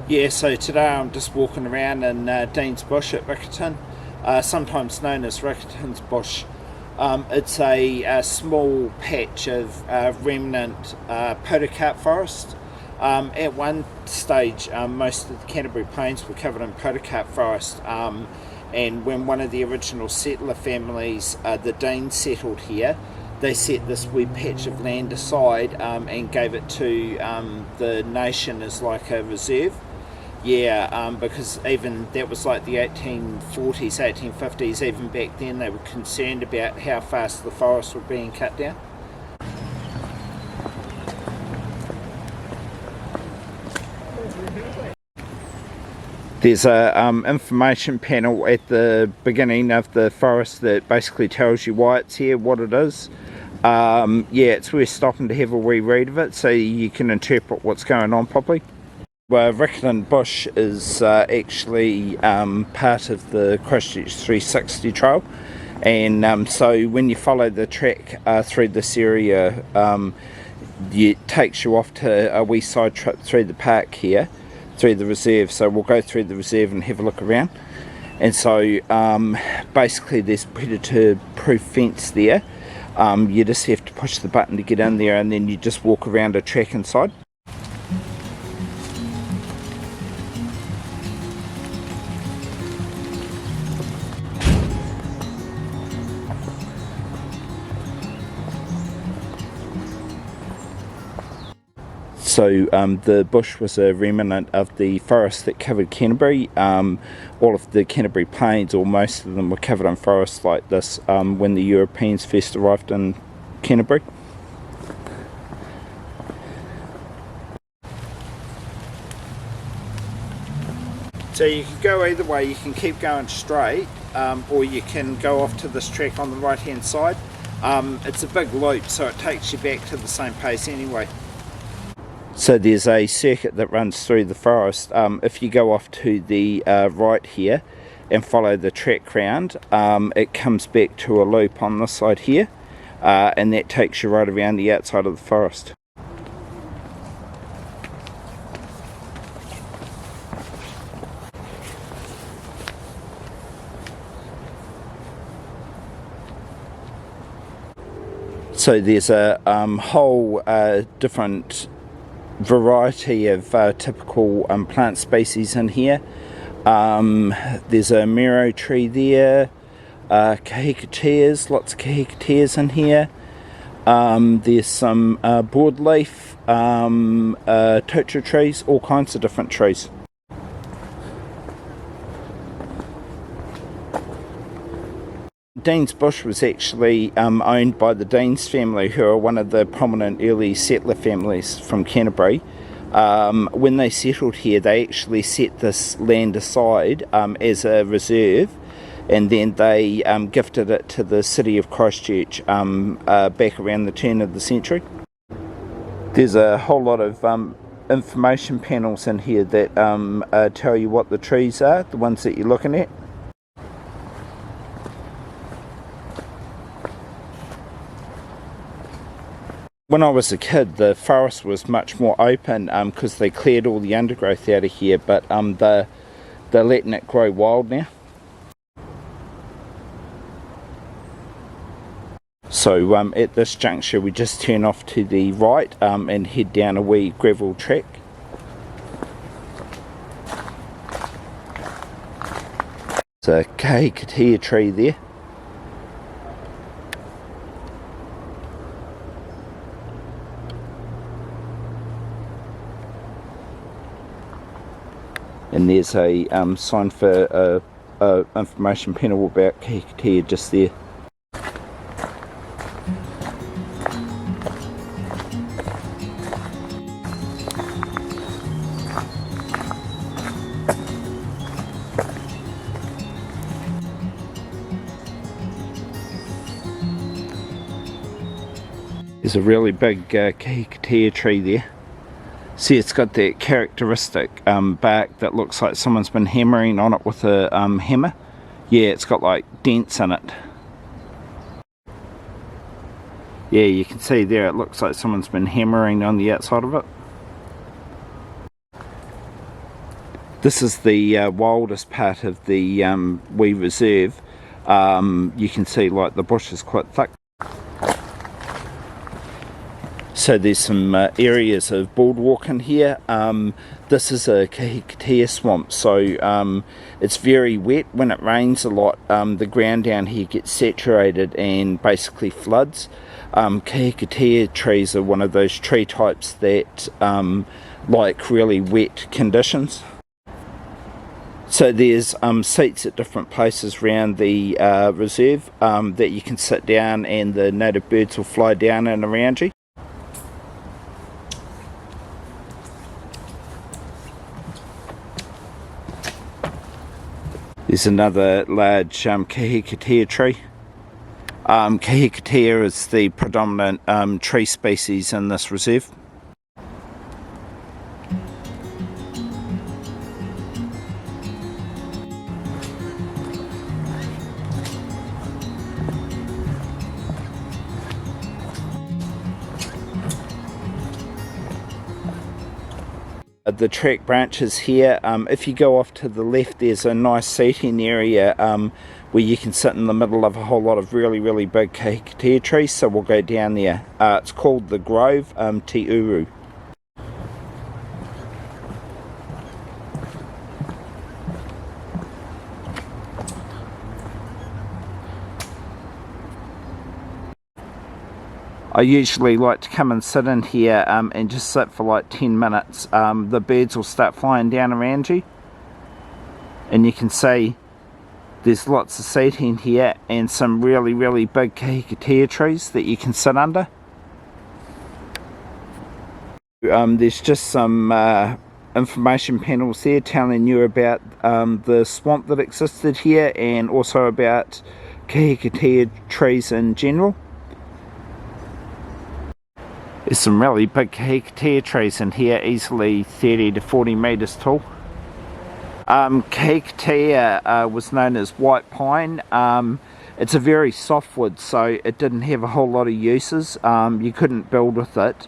Yeah, so today I'm just walking around in Deans Bush at Riccarton, sometimes known as Riccarton Bush. It's a small patch of remnant podocarp forest. At one stage, most of the Canterbury Plains were covered in podocarp forest, and when one of the original settler families, the Deans, settled here, they set this wee patch of land aside and gave it to the nation as like a reserve. Yeah, because even that was like the 1840s, 1850s, even back then they were concerned about how fast the forests were being cut down. There's a information panel at the beginning of the forest that basically tells you why it's here, what it is. Yeah, it's worth stopping to have a wee read of it so you can interpret what's going on properly. Well, Riccarton Bush is actually part of the Christchurch 360 trail, and so when you follow the track through this area, it takes you off to a wee side trip through the park here, through the reserve. So we'll go through the reserve and have a look around. And so basically there's predator proof fence there. You just have to push the button to get in there, and then you just walk around a track inside. So the bush was a remnant of the forest that covered Canterbury. All of the Canterbury Plains, or most of them, were covered in forests like this when the Europeans first arrived in Canterbury. So you can go either way. You can keep going straight, or you can go off to this track on the right hand side. It's a big loop, so it takes you back to the same pace anyway. So there's a circuit that runs through the forest. If you go off to the right here and follow the track round, it comes back to a loop on this side here, and that takes you right around the outside of the forest. So there's a whole different variety of typical plant species in here. There's a Miro tree there, Kahikateas, lots of Kahikateas in here. There's some broadleaf, Totora trees, all kinds of different trees. Deans Bush was actually owned by the Deans family, who are one of the prominent early settler families from Canterbury. When they settled here, they actually set this land aside as a reserve, and then they gifted it to the City of Christchurch back around the turn of the century. There's a whole lot of information panels in here that tell you what the trees are, the ones that you're looking at. When I was a kid, the forest was much more open because they cleared all the undergrowth out of here, but they're letting it grow wild now. So at this juncture we just turn off to the right and head down a wee gravel track. There's a Kahikatea tree there. And there's a sign for a information panel about Kahikatea just there. There's a really big Kahikatea tree there. See, it's got that characteristic bark that looks like someone's been hammering on it with a hammer. Yeah, it's got like dents in it. Yeah, you can see there it looks like someone's been hammering on the outside of it. This is the wildest part of the wee reserve. You can see like the bush is quite thick. So there's some areas of boardwalk in here. This is a Kahikatea swamp, so it's very wet. When it rains a lot, the ground down here gets saturated and basically floods. Kahikatea trees are one of those tree types that like really wet conditions. So there's seats at different places around the reserve that you can sit down, and the native birds will fly down and around you. There's another large Kahikatea tree. Kahikatea is the predominant tree species in this reserve. The track branches here. If you go off to the left, there's a nice seating area where you can sit in the middle of a whole lot of really big Kahikatea trees, so we'll go down there. It's called the Grove, Te Uru. I usually like to come and sit in here and just sit for like 10 minutes. The birds will start flying down around you, and you can see there's lots of seating here and some really big Kahikatea trees that you can sit under. There's just some information panels there telling you about the swamp that existed here, and also about Kahikatea trees in general. There's some really big Kahikatea trees in here, easily 30 to 40 metres tall. Kahikatea was known as white pine. It's a very soft wood, so it didn't have a whole lot of uses. You couldn't build with it.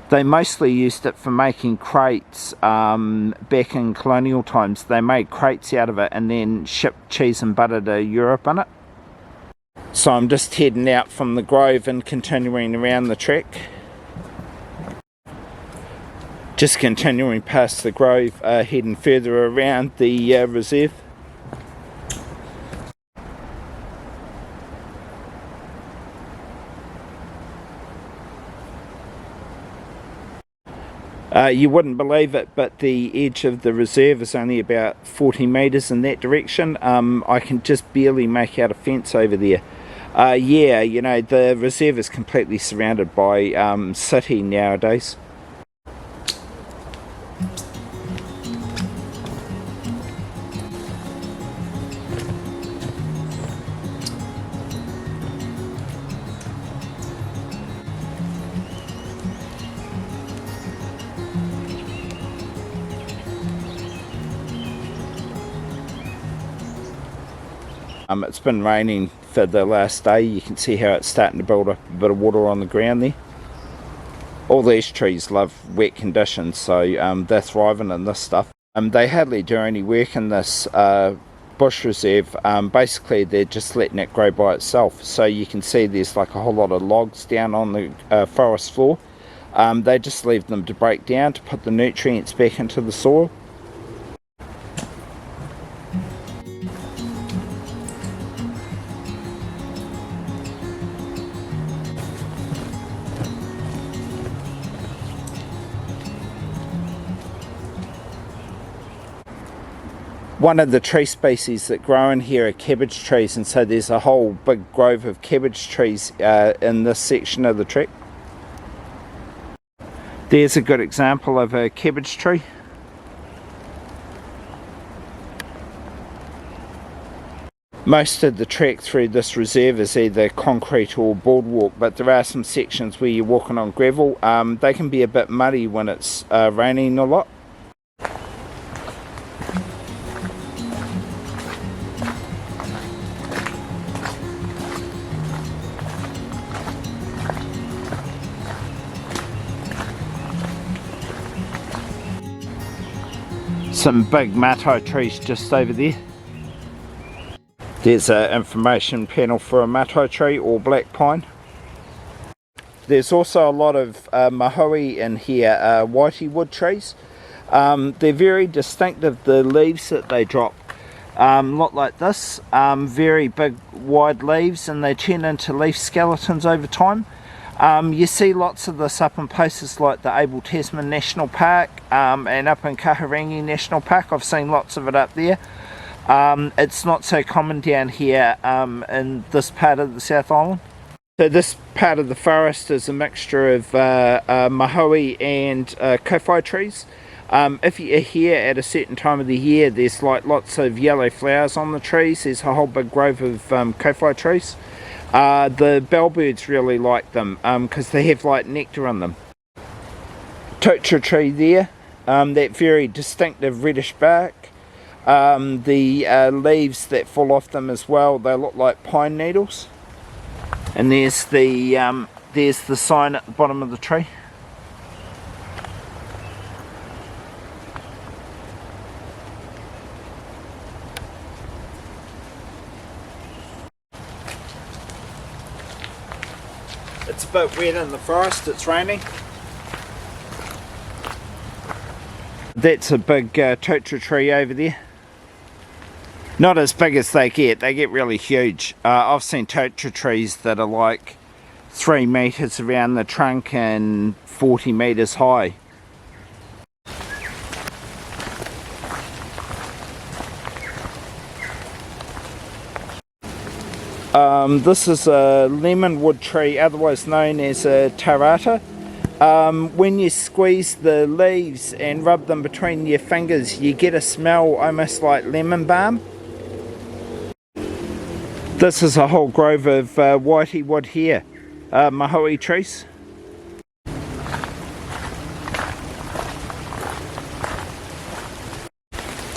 They mostly used it for making crates. Back in colonial times, they made crates out of it and then shipped cheese and butter to Europe in it. So I'm just heading out from the Grove and continuing around the track. Just continuing past the Grove, heading further around the reserve. You wouldn't believe it, but the edge of the reserve is only about 40 metres in that direction. I can just barely make out a fence over there. Yeah, you know, the reserve is completely surrounded by city nowadays. It's been raining for the last day. You can see how it's starting to build up a bit of water on the ground there. All these trees love wet conditions, so they're thriving in this stuff. They hardly do any work in this bush reserve. Basically they're just letting it grow by itself. So you can see there's like a whole lot of logs down on the forest floor. They just leave them to break down to put the nutrients back into the soil. One of the tree species that grow in here are cabbage trees, and so there's a whole big grove of cabbage trees in this section of the trek. There's a good example of a cabbage tree. Most of the trek through this reserve is either concrete or boardwalk, but there are some sections where you're walking on gravel. They can be a bit muddy when it's raining a lot. Some big Matai trees just over there. There's an information panel for a Matai tree or black pine. There's also a lot of mahui in here, whitey wood trees. They're very distinctive, the leaves that they drop. Look like this, very big wide leaves, and they turn into leaf skeletons over time. You see lots of this up in places like the Abel Tasman National Park and up in Kahurangi National Park. I've seen lots of it up there. It's not so common down here in this part of the South Island. So this part of the forest is a mixture of mahui and kowhai trees. If you're here at a certain time of the year, there's like lots of yellow flowers on the trees. There's a whole big grove of kowhai trees. The bellbirds really like them because they have like nectar on them. Totora tree there, that very distinctive reddish bark. The leaves that fall off them as well, they look like pine needles. And there's the sign at the bottom of the tree. It's a bit wet in the forest, it's raining. That's a big totora tree over there. Not as big as they get really huge. I've seen totora trees that are like 3 meters around the trunk and 40 meters high. This is a lemon wood tree, otherwise known as a tarata. When you squeeze the leaves and rub them between your fingers, you get a smell almost like lemon balm. This is a whole grove of whitey wood here, mahui trees.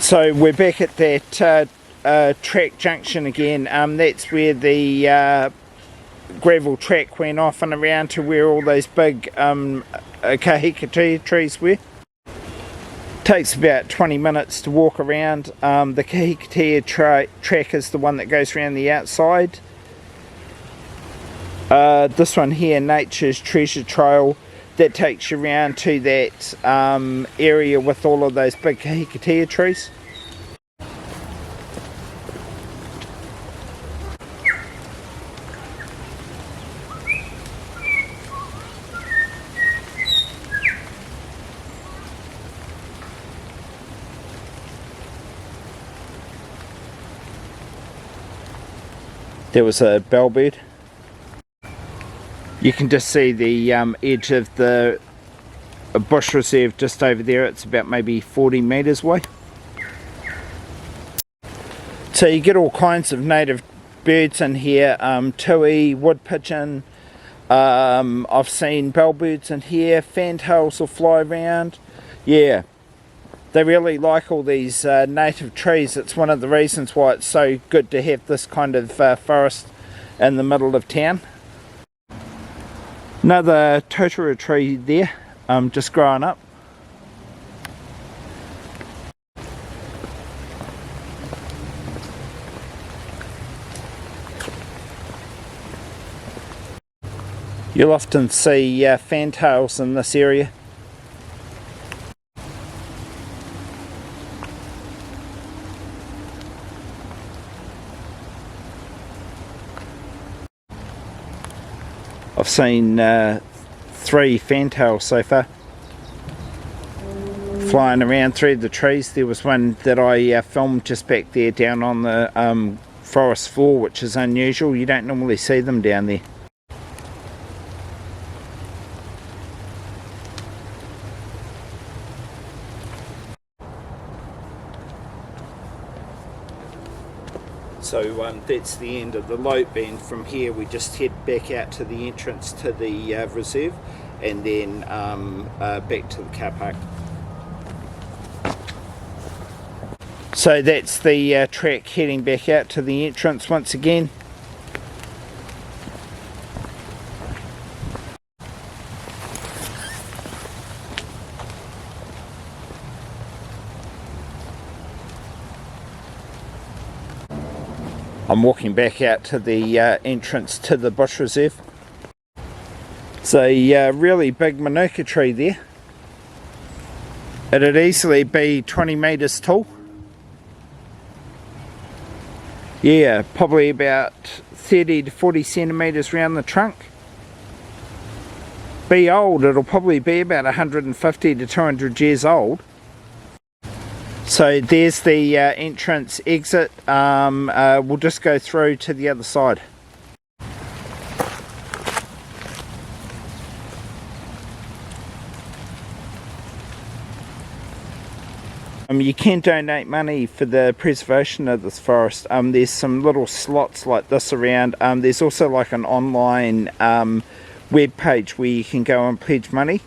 So we're back at that track junction again. That's where the gravel track went off and around to where all those big Kahikatea trees were. Takes about 20 minutes to walk around. The Kahikatea track is the one that goes around the outside. This one here, Nature's Treasure Trail, that takes you around to that area with all of those big Kahikatea trees. There was a bellbird. You can just see the edge of the bush reserve just over there. It's about maybe 40 metres away. So you get all kinds of native birds in here. Tui, wood pigeon. I've seen bellbirds in here. Fantails will fly around. Yeah. They really like all these native trees. It's one of the reasons why it's so good to have this kind of forest in the middle of town. Another Totora tree there, just growing up. You'll often see fantails in this area. I've seen 3 fantails so far flying around through the trees. There was one that I filmed just back there down on the forest floor, which is unusual. You don't normally see them down there. So that's the end of the loop, and from here we just head back out to the entrance to the reserve, and then back to the car park. So that's the track heading back out to the entrance once again. I'm walking back out to the entrance to the bush reserve. It's a really big manuka tree there. It'd easily be 20 metres tall. Yeah, probably about 30 to 40 centimetres round the trunk. Be old, it'll probably be about 150 to 200 years old. So there's the entrance exit. We'll just go through to the other side. You can donate money for the preservation of this forest. There's some little slots like this around. There's also like an online web page where you can go and pledge money.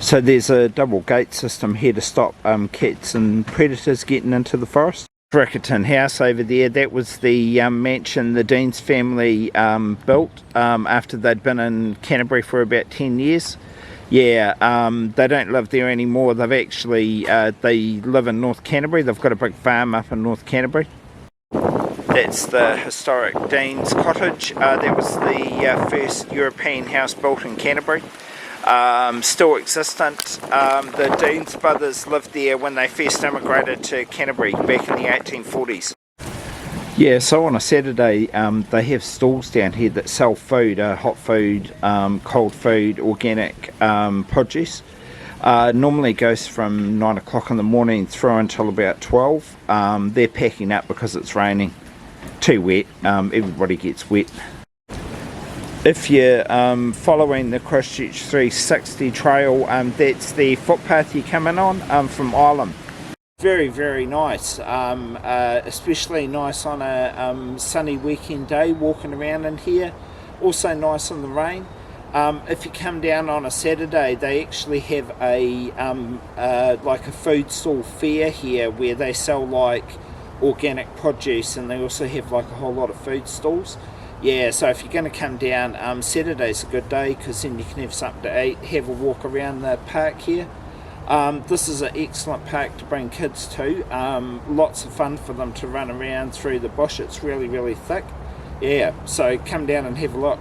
So there's a double gate system here to stop cats and predators getting into the forest. Riccarton House over there, that was the mansion the Deans family built after they'd been in Canterbury for about 10 years. Yeah, they don't live there anymore. They've actually, they live in North Canterbury. They've got a big farm up in North Canterbury. That's the historic Deans Cottage. That was the first European house built in Canterbury. Still existent. The Deans brothers lived there when they first immigrated to Canterbury back in the 1840s. Yeah, so on a Saturday they have stalls down here that sell food, hot food, cold food, organic produce. Normally goes from 9 o'clock in the morning through until about 12. They're packing up because it's raining. Too wet, everybody gets wet. If you're following the Christchurch 360 trail, that's the footpath you come in on from Ireland. Very, very nice, especially nice on a sunny weekend day walking around in here. Also nice in the rain. If you come down on a Saturday, they actually have a like a food stall fair here where they sell like organic produce, and they also have like a whole lot of food stalls. Yeah, so if you're going to come down, Saturday's a good day because then you can have something to eat, have a walk around the park here. This is an excellent park to bring kids to. Lots of fun for them to run around through the bush. It's really, really thick. Yeah, so come down and have a look.